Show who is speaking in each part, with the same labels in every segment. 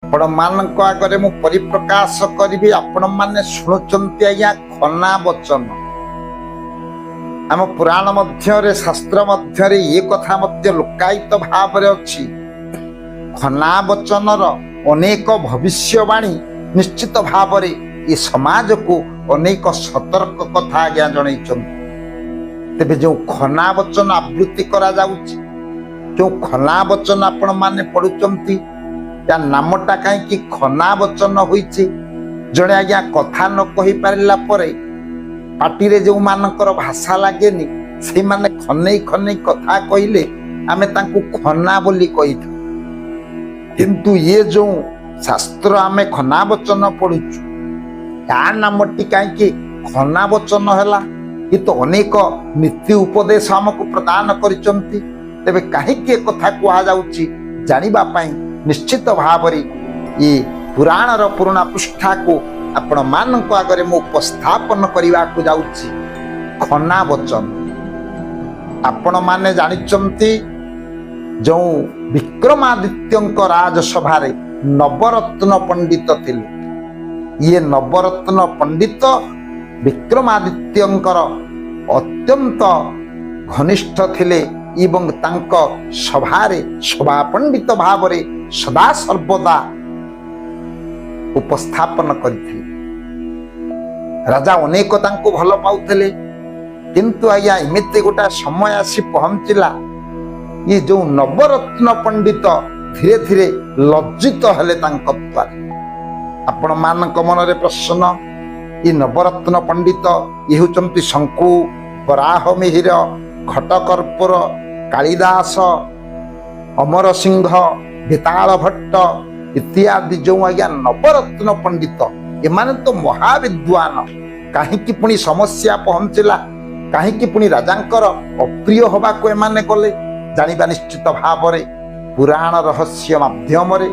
Speaker 1: आपण मानक आगे मु परिप्रकाश करी आपण मैंने शुणुंट आज्ञा खना वचन आम पुराण मध्य शास्त्र मध्य ये कथा मध्य लोकायित भाव अच्छी खना वचन अनेक भविष्यवाणी निश्चित भाव ये समाज को अनेक सतर्क कथा आज्ञा जन तेरे जो खना वचन आवृत्ति करा जाउची जो खना वचन आपण माने पढ़ुचंती या नामटा कहीं खना वचन होइछि जड़े आज्ञा कथा न कहि पारिला परे पार्टी रे जो मानकर भाषा लागेनी से माने खनै खनै कथा कहिले आमे तांकु खना बोली कहिथु किंतु ये जो शास्त्र आमे खना वचन पढ़ुछु या नामटी कहीं खना वचन हैला ये तो अनेक नीति उपदेश हमको प्रदान करिसंती तेबे काहे के कथा कुआ जाउची जानिबा पई निश्चित भाव ये पुराण रो पुराना पृष्ठा को आपण मानक आगे मु उपस्थापन करने को जाउची खना वचन आपण माने जानिचंती जो विक्रमादित्य राजसभा रे नवरत्न पंडित थिले ये नवरत्न पंडित विक्रमादित्यंकर अत्यंत घनिष्ठ थिले एवं तांक सभारे सभा पंडित भाव सदा सर्वदा उपस्थापन करथिले राजा अनेक तांको भल पाउथिले किंतु आज्ञा एमिति गोटा समय आसी पहुंचला ये जो नवरत्न पंडित धीरे धीरे लज्जित हेले तांक द्वारा आपण मानक मनरे प्रश्न ये नवरत्न पंडित ये होचंती शंकु वराह मिहिर घटकर्पूर कालिदास अमर सिंह बेताल भट्ट इत्यादि जो आज्ञा नवरत्न पंडित एमाने तो महाविद्वान कहीं पुणी समस्या पहुंचला कहीं पुणी राजांकर अप्रिय हवा को एमाने गले जानिबा निश्चित भाव रे पुराण रहस्य माध्यम रे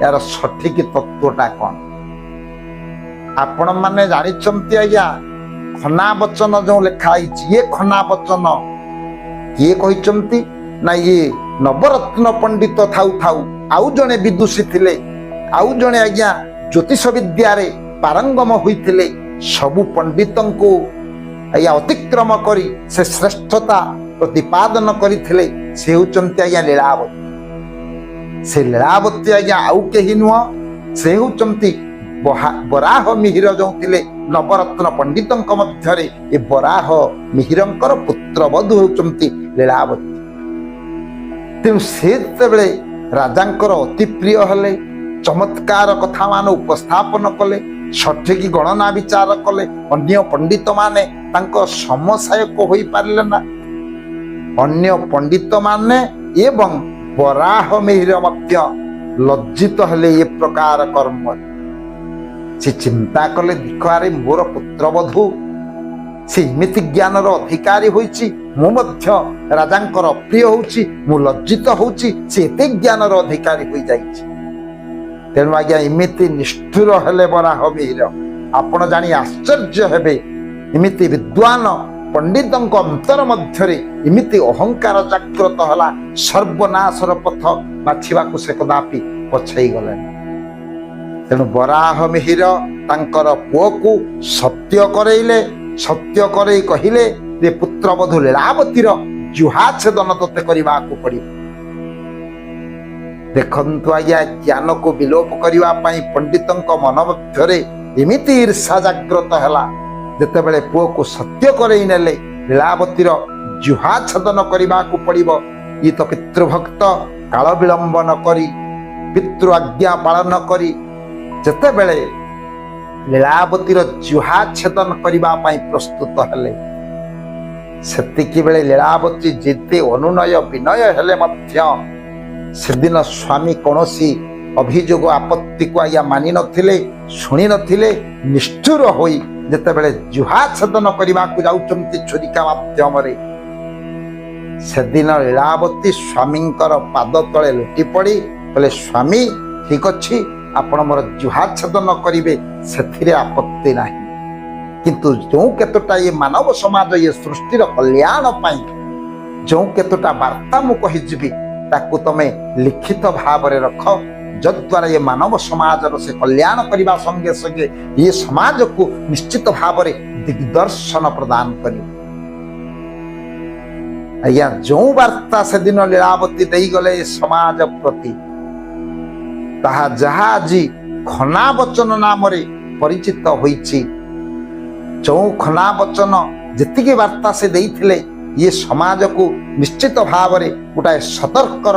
Speaker 1: यार सठिक तत्वटा कौन आपण माने जानिचंती आज्ञा खना वचन जो लिखा ये खना वचन किए कहिचंती ना ये नवरत्न पंडित थाउ थाउ आउ जने विदुषी थिले आउ जने आज्ञा ज्योतिष विद्या रे पारंगम होइथिले सबु पंडितन को आज्ञा अतिक्रम करी से श्रेष्ठता प्रतिपादन करिथिले से होचंती आज्ञा लीलावती से लीलावती आज्ञा आउ केहि नुह से होचंती बराह मिहिर जो थिले नवरत्न पंडितंक मध्यरे ये बराह मिहिरंकर पुत्र बधू होचंती लीलावती तेणु से राजांकर अति प्रिय हेले चमत्कार कथा मान उपस्थापन कले सठिक गणना विचार कले अन्य पंडित माने तांको समसायक होई पारले ना अन्य पंडित माने एवं बराह मिहिर मध्य लज्जित हेले ये प्रकार कर्म से चिंता कले दिखारे मोर पुत्र बधू से इमिति ज्ञान अधिकारी होइछि मु मध्य राजांकर प्रिय होउछि मु लज्जित होउछि से एते ज्ञान अधिकारी होई जाइछि तेणु आज्ञा इमिति निष्ठुर हेले बराह मिहिर आपण जानी आश्चर्य हेबे इमिति विद्वान पंडितंक अंतर मध्यरे इमिति अहंकार जागृत हला सर्वनाशर पथ बाछिबाकु से कदापि पछाई गले तेणु बराह मिहिर तांकर पुओ को सत्य करैले सत्य करई कहिले जे पुत्र बधू लीलावतीर जुहा छेदन तोते करबा को पड़ी देखंतु आज्ञा ज्ञान को विलोप करबा पई पंडितंक मन मध्यरे एमिति ईर्षा जागृत हला जेते बेले पुओ को सत्य करई नेले लीलावतीर जुहा छेदन करबा को पड़िबो ई तो पितृभक्त काल विलंब न करी पितृ आज्ञा पालन करी जेते बेले लीलावतीर जुहा छेदन करबा पई प्रस्तुत हेले सेतिकी बेले लीलावती जेते अनुनय विनय हेले मध्य सेदिन स्वामी कोनोसी अभियोग आपत्ति को आया मानि नथिले सुनि नथिले निष्ठुर होई जेते बेले जुहा छेदन करबा को जाउचंती छुरिका माध्यम रे सेदिन लीलावती स्वामींकर पाद तले लुटी पड़ी कहले स्वामी ठीक अछि आपण मोर जुहा छेदन करिवे सेथिरे आपत्ति नाही किंतु जो केतोटा ये मानव समाज ये सृष्टिर कल्याण पाई जो केतोटा वार्ता मु कहि जिबी ताकू तमे लिखित भाव रे रख ଯଦ୍ୱାରା ଏ ମାନବ ସମାଜର ସେ କଲ୍ୟାଣ କରିବା ସଙ୍ଗେ ସଙ୍ଗେ ଏ ସମାଜକୁ ନିଶ୍ଚିତ ଭାବରେ ଦିଗ୍ଦର୍ଶନ ପ୍ରଦାନ କରିବ। ଆଜ୍ଞା, ଯେଉଁ ବାର୍ତ୍ତା ସେଦିନ ଲୀଳାବତୀ ଦେଇଗଲେ ଏ ସମାଜ ପ୍ରତି, ତାହା ଯାହା ଆଜି ଖନାବଚନ ନାମରେ ପରିଚିତ ହୋଇଛି, ଯେଉଁ ଖନାବଚନ ଯେତିକି ବାର୍ତ୍ତା ସେ ଦେଇଥିଲେ ଇଏ ସମାଜକୁ ନିଶ୍ଚିତ ଭାବରେ ଗୋଟାଏ ସତର୍କର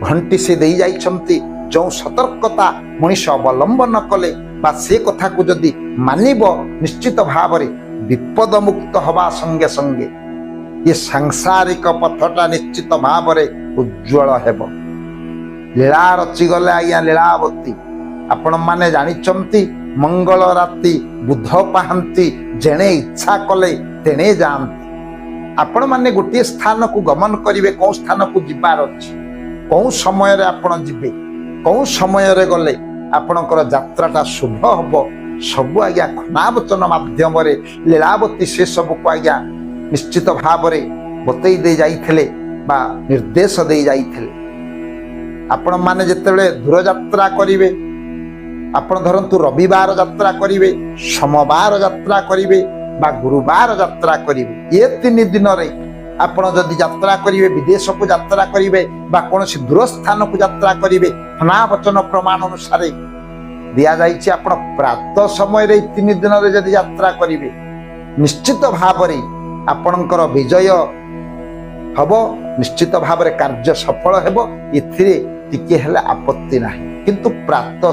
Speaker 1: ଘଣ୍ଟି ସେ ଦେଇ ଯାଇଛନ୍ତି। ଯେଉଁ ସତର୍କତା ମଣିଷ ଅବଲମ୍ବନ କଲେ ବା ସେ କଥାକୁ ଯଦି ମାନିବ, ନିଶ୍ଚିତ ଭାବରେ ବିପଦ ମୁକ୍ତ ହେବା ସଙ୍ଗେ ସଙ୍ଗେ ଏ ସାଂସାରିକ ପଥଟା ନିଶ୍ଚିତ ଭାବରେ ଉଜ୍ଜଳ ହେବ। ଲୀଳା ରଚିଗଲେ ଆଜ୍ଞା ଲୀଳାବତୀ। ଆପଣମାନେ ଜାଣିଛନ୍ତି, ମଙ୍ଗଳ ରାତି ବୁଧ ପାହାନ୍ତି, ଯେଣେ ଇଚ୍ଛା କଲେ ତେଣେ ଯାଆନ୍ତି। ଆପଣମାନେ ଗୋଟିଏ ସ୍ଥାନକୁ ଗମନ କରିବେ, କେଉଁ ସ୍ଥାନକୁ ଯିବାର ଅଛି, କେଉଁ ସମୟରେ ଆପଣ ଯିବେ, କେଉଁ ସମୟରେ ଗଲେ ଆପଣଙ୍କର ଯାତ୍ରାଟା ଶୁଭ ହବ, ସବୁ ଆଜ୍ଞା ଖନାବଚନ ମାଧ୍ୟମରେ ଲୀଳାବତୀ ସେ ସବୁକୁ ଆଜ୍ଞା ନିଶ୍ଚିତ ଭାବରେ ବତେଇ ଦେଇ ଯାଇଥିଲେ ବା ନିର୍ଦ୍ଦେଶ ଦେଇ ଯାଇଥିଲେ। ଆପଣମାନେ ଯେତେବେଳେ ଦୂରଯାତ୍ରା କରିବେ, ଆପଣ ଧରନ୍ତୁ ରବିବାର ଯାତ୍ରା କରିବେ, ସୋମବାର ଯାତ୍ରା କରିବେ ବା ଗୁରୁବାର ଯାତ୍ରା କରିବେ, ଏ 3 ଦିନରେ ଆପଣ ଯଦି ଯାତ୍ରା କରିବେ, ବିଦେଶକୁ ଯାତ୍ରା କରିବେ ବା କୌଣସି ଦୂର ସ୍ଥାନକୁ ଯାତ୍ରା କରିବେ, ଖନାବଚନ ପ୍ରମାଣ ଅନୁସାରେ ଦିଆଯାଇଛି ଆପଣ ପ୍ରାତ ସମୟରେ 3 ଦିନରେ ଯଦି ଯାତ୍ରା କରିବେ, ନିଶ୍ଚିତ ଭାବରେ ଆପଣଙ୍କର ବିଜୟ ହବ, ନିଶ୍ଚିତ ଭାବରେ କାର୍ଯ୍ୟ ସଫଳ ହେବ, ଏଥିରେ ଟିକେ ହେଲେ ଆପତ୍ତି ନାହିଁ। କିନ୍ତୁ ପ୍ରାତ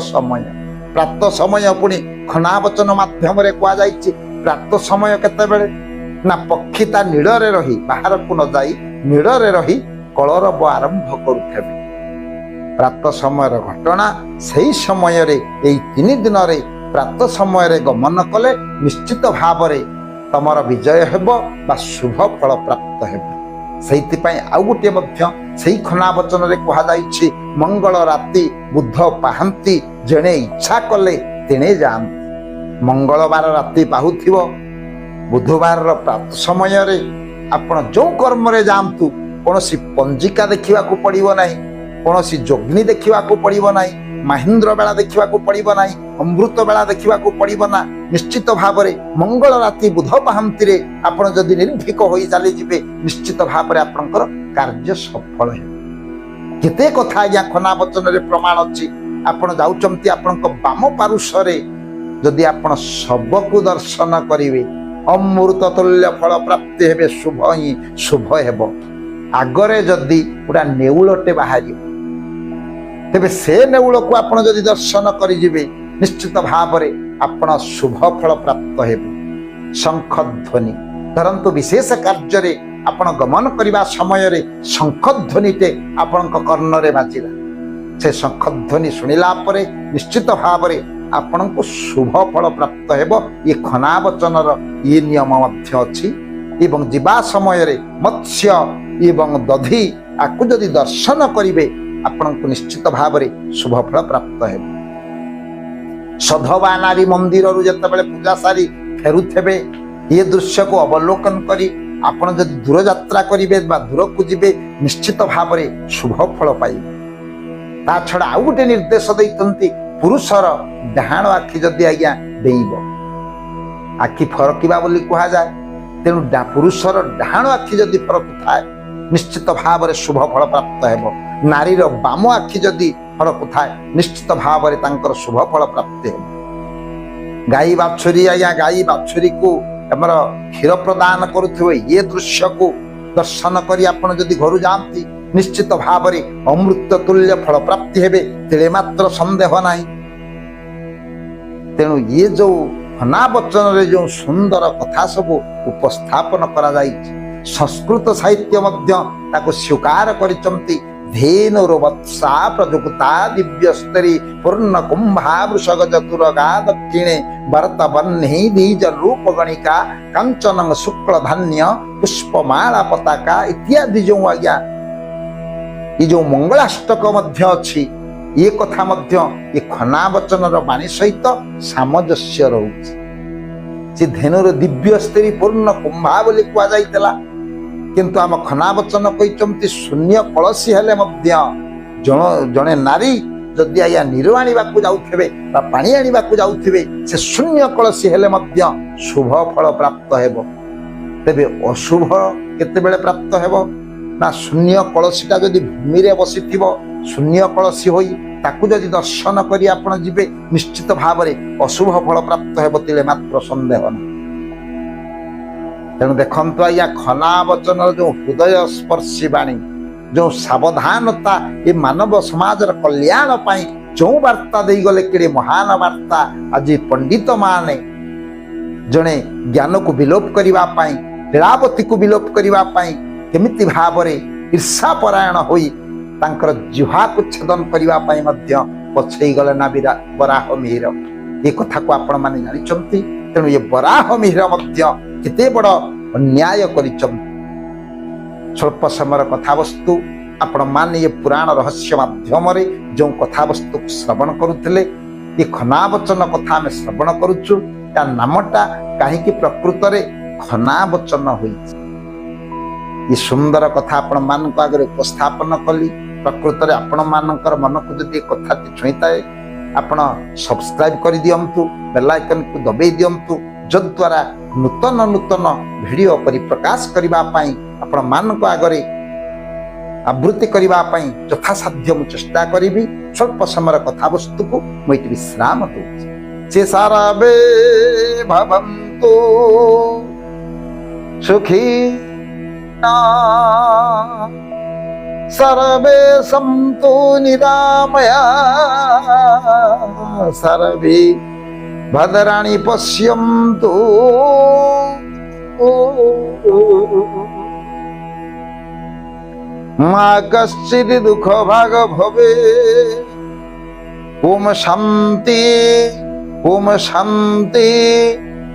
Speaker 1: ସମୟ ପୁଣି ଖନାବଚନ ମାଧ୍ୟମରେ କୁହାଯାଇଛି। ପ୍ରାତ ସମୟ କେତେବେଳେ ନା, ପକ୍ଷୀ ତା ନୀଡ଼ରେ ରହି, ବାହାରକୁ ନ ଯାଇ ନୀଡ଼ରେ ରହି କଳରବ ଆରମ୍ଭ କରୁଥିବେ। ପ୍ରାତ ସମୟର ଘଟଣା। ସେହି ସମୟରେ ଏଇ 3 ଦିନରେ ପ୍ରାତ ସମୟରେ ଗମନ କଲେ ନିଶ୍ଚିତ ଭାବରେ ତମର ବିଜୟ ହେବ ବା ଶୁଭ ଫଳ ପ୍ରାପ୍ତ ହେବ। ସେଇଥିପାଇଁ ଆଉ ଗୋଟିଏ ମଧ୍ୟ ସେଇ ଖନାବଚନରେ କୁହାଯାଇଛି, ମଙ୍ଗଳ ରାତି ବୁଧ ପାହାନ୍ତି, ଯେଣେ ଇଚ୍ଛା କଲେ ତେଣେ ଯାଆନ୍ତି। ମଙ୍ଗଳବାର ରାତି ପାହୁଥିବ, ବୁଧବାରର ପ୍ରାତ ସମୟରେ ଆପଣ ଯେଉଁ କର୍ମରେ ଯାଆନ୍ତୁ, କୌଣସି ପଞ୍ଜିକା ଦେଖିବାକୁ ପଡ଼ିବ ନାହିଁ, କୌଣସି ଯୋଗ୍ନି ଦେଖିବାକୁ ପଡ଼ିବ ନାହିଁ, ମାହିନ୍ଦ୍ର ବେଳା ଦେଖିବାକୁ ପଡ଼ିବ ନାହିଁ, ଅମୃତ ବେଳା ଦେଖିବାକୁ ପଡ଼ିବ ନା। ନିଶ୍ଚିତ ଭାବରେ ମଙ୍ଗଳ ରାତି ବୁଧ ପାହାନ୍ତିରେ ଆପଣ ଯଦି ନିର୍ଭୀକ ହୋଇ ଚାଲିଯିବେ, ନିଶ୍ଚିତ ଭାବରେ ଆପଣଙ୍କର କାର୍ଯ୍ୟ ସଫଳ ହେବ। କେତେ କଥା ଆଜ୍ଞା ଖନାବଚନରେ ପ୍ରମାଣ ଅଛି। ଆପଣ ଯାଉଛନ୍ତି, ଆପଣଙ୍କ ବାମ ପାରୁଷରେ ଯଦି ଆପଣ ଶବକୁ ଦର୍ଶନ କରିବେ, ଅମୃତ ତୁଲ୍ୟ ଫଳ ପ୍ରାପ୍ତି ହେବେ, ଶୁଭ ହିଁ ଶୁଭ ହେବ। ଆଗରେ ଯଦି ଗୋଟା ନେଉଳଟେ ବାହାରିବ, ତେବେ ସେ ନେଉଳକୁ ଆପଣ ଯଦି ଦର୍ଶନ କରିଯିବେ, ନିଶ୍ଚିତ ଭାବରେ ଆପଣ ଶୁଭ ଫଳ ପ୍ରାପ୍ତ ହେବେ। ଶଙ୍ଖ ଧ୍ୱନି ଧରନ୍ତୁ, ବିଶେଷ କାର୍ଯ୍ୟରେ ଆପଣ ଗମନ କରିବା ସମୟରେ ଶଙ୍ଖ ଧ୍ୱନିଟେ ଆପଣଙ୍କ କର୍ଣ୍ଣରେ ବାଜିଲା, ସେ ଶଙ୍ଖ ଧ୍ୱନି ଶୁଣିଲା ପରେ ନିଶ୍ଚିତ ଭାବରେ ଆପଣଙ୍କୁ ଶୁଭ ଫଳ ପ୍ରାପ୍ତ ହେବ। ଏ ଖନାବଚନର ଇଏ ନିୟମ ମଧ୍ୟ ଅଛି। ଏବଂ ଯିବା ସମୟରେ ମତ୍ସ୍ୟ ଏବଂ ଦଧି ଆକୁ ଯଦି ଦର୍ଶନ କରିବେ, ଆପଣଙ୍କୁ ନିଶ୍ଚିତ ଭାବରେ ଶୁଭ ଫଳ ପ୍ରାପ୍ତ ହେବ। ସଧବା ନାରୀ ମନ୍ଦିରରୁ ଯେତେବେଳେ ପୂଜା ସାରି ଫେରୁଥିବେ, ଏ ଦୃଶ୍ୟକୁ ଅବଲୋକନ କରି ଆପଣ ଯଦି ଦୂରଯାତ୍ରା କରିବେ ବା ଦୂରକୁ ଯିବେ, ନିଶ୍ଚିତ ଭାବରେ ଶୁଭ ଫଳ ପାଇବେ। ତା ଛଡ଼ା ଆଉ ଗୋଟେ ନିର୍ଦ୍ଦେଶ ଦେଇଛନ୍ତି, ପୁରୁଷର ଡାହାଣ ଆଖି ଯଦି ଆଜ୍ଞା ଡେଇଁବ, ଆଖି ଫରକିବା ବୋଲି କୁହାଯାଏ, ତେଣୁ ପୁରୁଷର ଡାହାଣ ଆଖି ଯଦି ଫରକୁଥାଏ, ନିଶ୍ଚିତ ଭାବରେ ଶୁଭ ଫଳ ପ୍ରାପ୍ତ ହେବ। ନାରୀର ବାମ ଆଖି ଯଦି ଫରକୁଥାଏ, ନିଶ୍ଚିତ ଭାବରେ ତାଙ୍କର ଶୁଭ ଫଳ ପ୍ରାପ୍ତି ହେବ। ଗାଈ ବାଛୁରୀ ଆଜ୍ଞା, ଗାଈ ବାଛୁରୀକୁ ଆମର କ୍ଷୀର ପ୍ରଦାନ କରୁଥିବେ, ଏ ଦୃଶ୍ୟକୁ ଦର୍ଶନ କରି ଆପଣ ଯଦି ଘରୁ ଯାଆନ୍ତି, ନିଶ୍ଚିତ ଭାବରେ ଅମୃତ ତୁଲ୍ୟ ଫଳ ପ୍ରାପ୍ତି ହେବେ, ତେଳେ ମାତ୍ର ସନ୍ଦେହ ନାହିଁ। ତେଣୁ ଇଏ ଯୋଉ ଖନାବଚନରେ ଯେଉଁ ସୁନ୍ଦର କଥା ସବୁ ଉପସ୍ଥାପନ କରାଯାଇଛି, ସଂସ୍କୃତ ସାହିତ୍ୟ ମଧ୍ୟ ତାକୁ ସ୍ୱୀକାର କରିଛନ୍ତି। ଧେନୁର ବତ୍ସା ପ୍ରଯୁକ୍ତା ଦିବ୍ୟସ୍ତରୀ ପୂର୍ଣ୍ଣ କୁମ୍ଭା ବୃଷଗ ଚତୁରଗା ଦକ୍ଷିଣେ ଭରତ ବହ୍ନି ଦ୍ୱିଜ ରୂପ ଗଣିକା କାଞ୍ଚନ ଶୁକ୍ଳ ଧାନ୍ୟ ପୁଷ୍ପମାଳା ପତାକା ଇତ୍ୟାଦି ଯେଉଁ ଆଜ୍ଞା ଏ ଯେଉଁ ମଙ୍ଗଳାଷ୍ଟକ ମଧ୍ୟ ଅଛି, ଏ କଥା ମଧ୍ୟ ଏ ଖନାବଚନର ବାଣୀ ସହିତ ସାମଞ୍ଜସ୍ୟ ରହୁଛି। ସେ ଧେନୁର ଦିବ୍ୟ ସ୍ତ୍ରୀ ପୂର୍ଣ୍ଣ କୁମ୍ଭା ବୋଲି କୁହାଯାଇଥିଲା, କିନ୍ତୁ ଆମ ଖନାବଚନ କହିଛନ୍ତି ଶୂନ୍ୟ କଳସୀ ହେଲେ ମଧ୍ୟ ଜଣେ ନାରୀ ଯଦି ଆଜ୍ଞା ନୀର ଆଣିବାକୁ ଯାଉଥିବେ ବା ପାଣି ଆଣିବାକୁ ଯାଉଥିବେ ସେ ଶୂନ୍ୟ କଳସୀ ହେଲେ ମଧ୍ୟ ଶୁଭ ଫଳ ପ୍ରାପ୍ତ ହେବ। ତେବେ ଅଶୁଭ କେତେବେଳେ ପ୍ରାପ୍ତ ହେବ ନା ଶୂନ୍ୟ କଳସୀଟା ଯଦି ଭୂମିରେ ବସିଥିବ ଶୂନ୍ୟ କଳସୀ ହୋଇ ତାକୁ ଯଦି ଦର୍ଶନ କରି ଆପଣ ଯିବେ ନିଶ୍ଚିତ ଭାବରେ ଅଶୁଭ ଫଳ ପ୍ରାପ୍ତ ହେବ ତିଳେ ମାତ୍ର ସନ୍ଦେହ ନାହିଁ। ତେଣୁ ଦେଖନ୍ତୁ ଆଜ୍ଞା ଖନା ବଚନର ଯୋଉ ହୃଦୟ ସ୍ପର୍ଶୀ ବାଣୀ ଯୋଉ ସାବଧାନତା ଏ ମାନବ ସମାଜର କଲ୍ୟାଣ ପାଇଁ ଯୋଉ ବାର୍ତ୍ତା ଦେଇଗଲେ କେଡ଼େ ମହାନ ବାର୍ତ୍ତା। ଆଜି ପଣ୍ଡିତ ମାନେ ଜଣେ ଜ୍ଞାନକୁ ବିଲୋପ କରିବା ପାଇଁ ଲୀଳାବତୀକୁ ବିଲୋପ କରିବା ପାଇଁ କେମିତି ଭାବରେ ଈର୍ଷା ପରାୟଣ ହୋଇ ତାଙ୍କର ଜିହ୍ବାକୁ ଛେଦନ କରିବା ପାଇଁ ମଧ୍ୟ ପଛେଇ ଗଲେ ନା ବରାହ ମିହିର। ଏ କଥାକୁ ଆପଣମାନେ ଜାଣିଛନ୍ତି। ତେଣୁ ଏ ବରାହ ମିହିର ମଧ୍ୟ କେତେ ବଡ଼ ଅନ୍ୟାୟ କରିଛନ୍ତି। ସ୍ୱଳ୍ପ ସମୟର କଥାବସ୍ତୁ ଆପଣମାନେ ଏ ପୁରାଣ ରହସ୍ୟ ମାଧ୍ୟମରେ ଯେଉଁ କଥାବସ୍ତୁକୁ ଶ୍ରବଣ କରୁଥିଲେ ଏ ଖନାବଚନ କଥା ଆମେ ଶ୍ରବଣ କରୁଛୁ। ତା ନାମଟା କାହିଁକି ପ୍ରକୃତରେ ଖନାବଚନ ହୋଇଛି ଏ ସୁନ୍ଦର କଥା ଆପଣମାନଙ୍କ ଆଗରେ ଉପସ୍ଥାପନ କଲି। ପ୍ରକୃତରେ ଆପଣମାନଙ୍କର ମନକୁ ଯଦି ଏ କଥାଟି ଛୁଇଁଥାଏ ଆପଣ ସବସ୍କ୍ରାଇବ କରିଦିଅନ୍ତୁ, ବେଲ୍ ଆଇକନକୁ ଦବେଇ ଦିଅନ୍ତୁ, ଯଦ୍ୱାରା ନୂତନ ନୂତନ ଭିଡ଼ିଓ ପରିପ୍ରକାଶ କରିବା ପାଇଁ ଆପଣମାନଙ୍କ ଆଗରେ ଆବୃତ୍ତି କରିବା ପାଇଁ ଯଥାସାଧ୍ୟ ମୁଁ ଚେଷ୍ଟା କରିବି। ସ୍ୱଳ୍ପ ସମୟର କଥାବସ୍ତୁକୁ ମୁଁ ଏଠି ବିଶ୍ରାମ ଦେଉଛି। ସେ ସାରାବେ ଭବନ୍ତୁ ସୁଖୀ सर्वे सन्तु निरामया सर्वे भद्राणि पश्यन्तु मा कश्चित् दुःख भाग भवे। ओम शान्ति ओम शान्ति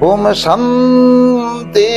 Speaker 1: ओम शान्ति।